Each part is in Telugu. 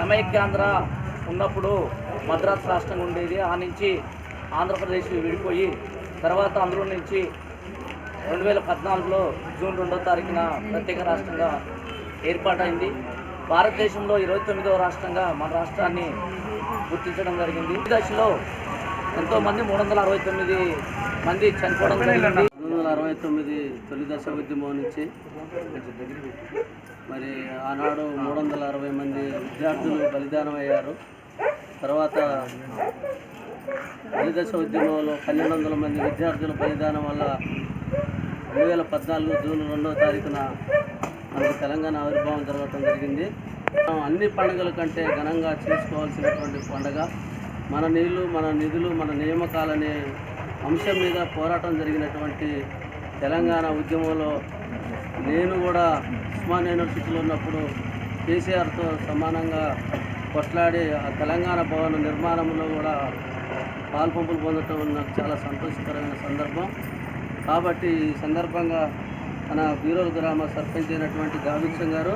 సమైక్యాంధ్ర ఉన్నప్పుడు మద్రాసు రాష్ట్రంగా ఉండేది. ఆ నుంచి ఆంధ్రప్రదేశ్ విడిపోయి తర్వాత అందులో నుంచి 2014లో జూన్ 2వ తారీఖున ప్రత్యేక రాష్ట్రంగా ఏర్పాటైంది. భారతదేశంలో 29వ రాష్ట్రంగా మన రాష్ట్రాన్ని గుర్తించడం జరిగింది. ఈ దశలో ఎంతోమంది 369 మంది చనిపోవడం జరిగింది. 369 తొలి దశ ఉద్యమం నుంచి మరి ఆనాడు 360 మంది విద్యార్థులు బలిదానం అయ్యారు. తర్వాత తొలి దశ ఉద్యమంలో 1200 మంది విద్యార్థుల బలిదానం వల్ల 2014 జూన్ 2వ తారీఖున మనకు తెలంగాణ ఆవిర్భావం జరగడం జరిగింది. అన్ని పండుగల కంటే ఘనంగా చేసుకోవాల్సినటువంటి పండుగ మన నీళ్లు, మన నిధులు, మన నియామకాలనే అంశం మీద పోరాటం జరిగినటువంటి తెలంగాణ ఉద్యమంలో నేను కూడా ఉస్మానియా యూనివర్సిటీలో ఉన్నప్పుడు కేసీఆర్తో సమానంగా కొట్లాడి ఆ తెలంగాణ భవన నిర్మాణంలో కూడా పాల్పంపులు పొందటం నాకు చాలా సంతోషకరమైన సందర్భం. కాబట్టి ఈ సందర్భంగా మన బీరోలు గ్రామ సర్పంచ్ అయినటువంటి గావిక్షం గారు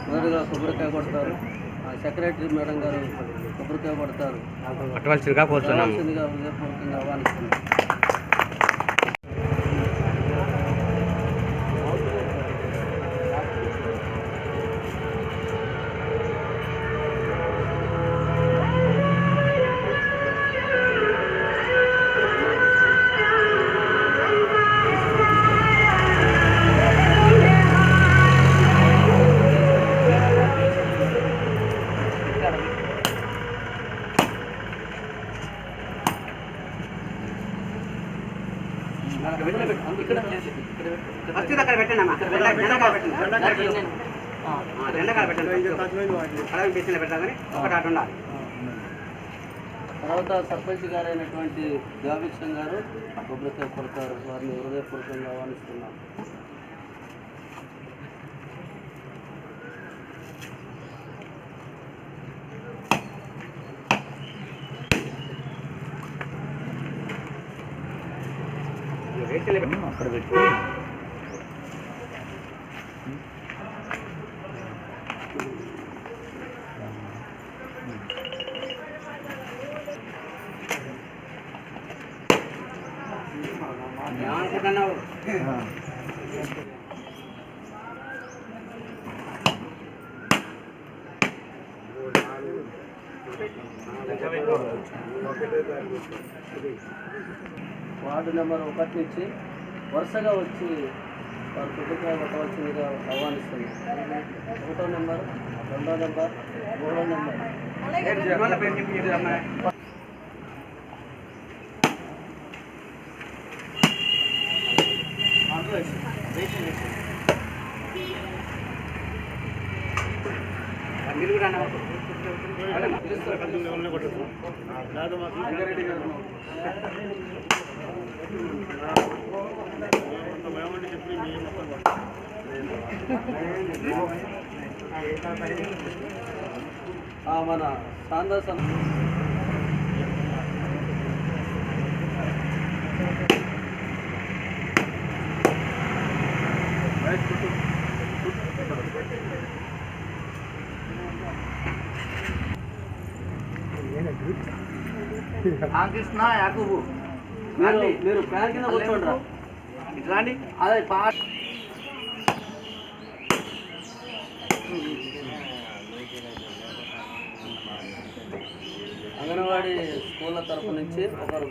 మొదటగా కొబ్బరికాయ కొడతారు. సెక్రటరీ మేడం గారు కొబ్బరికాయ కొడతారు. హృదయపూర్వకంగా ఆహ్వానిస్తున్నారు. తర్వాత సర్పంచ్ గారైనటువంటి గావిక్షం గారు కొబ్బరికాయ కొడతారు. వారిని హృదయపూర్వకంగా ఆహ్వానిస్తున్నాను. అక్కడ పెట్టి ఏమనుకుంటున్నావు? వార్డు నెంబర్ 1 నుంచి వరుసగా వచ్చి వారు కొబ్బరికాయ కొట్టవలసిందిగా ఆహ్వానిస్తున్నారు. 1వ నెంబర్, 2వ నెంబర్, 3వ నెంబర్. మన సాందర్శన కృష్ణ యాకూబు మీరు ఫ్యాన్ కింద కూర్చోండి. రాండి. అదే పాట అంగన్వాడీ స్కూళ్ళ తరపు నుంచి ఒకరు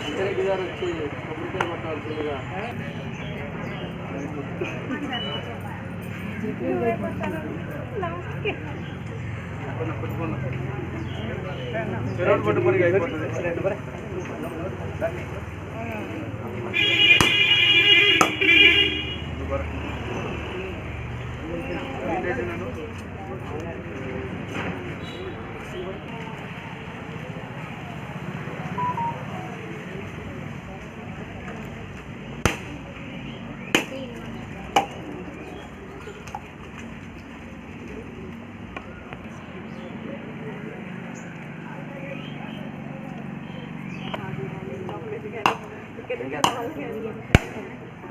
వెంకరెడ్డి గారు వచ్చి కొబ్బరికాయ కొట్టాల్సిందిగా.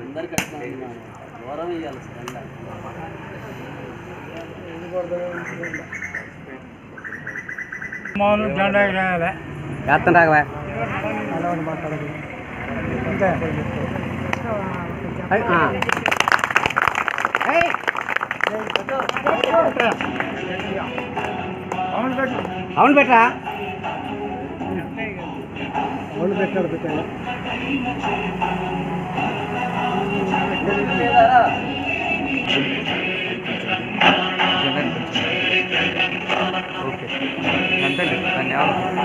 అందరికి అట్లా గౌరవం ఇవ్వాలి వేస్తాను రాఘవా అవును పెట్టరా అవును పెట్టాడు పెట్టాడు అంతే ధన్యవాదాలు.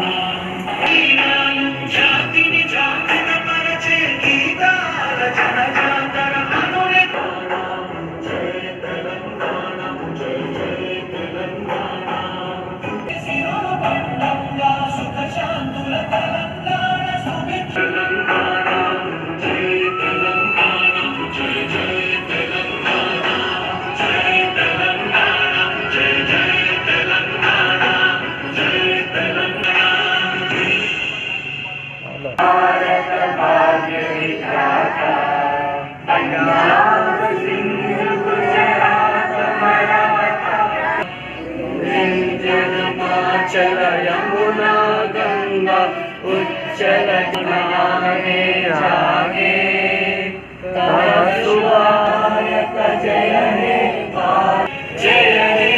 చల యమునా గంగా ఉచ్చల జ్ఞానే జాగే తవ శుభాయత జయ హే జయ హే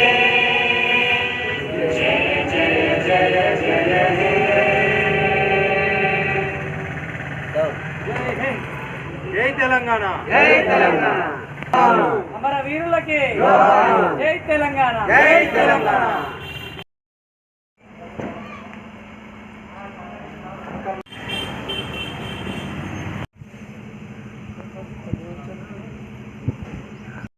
జయ జయ జయ జయ హే జై తెలంగాణ జై తెలంగాణ అమర వీరులకి జై తెలంగాణ జై తెలంగాణ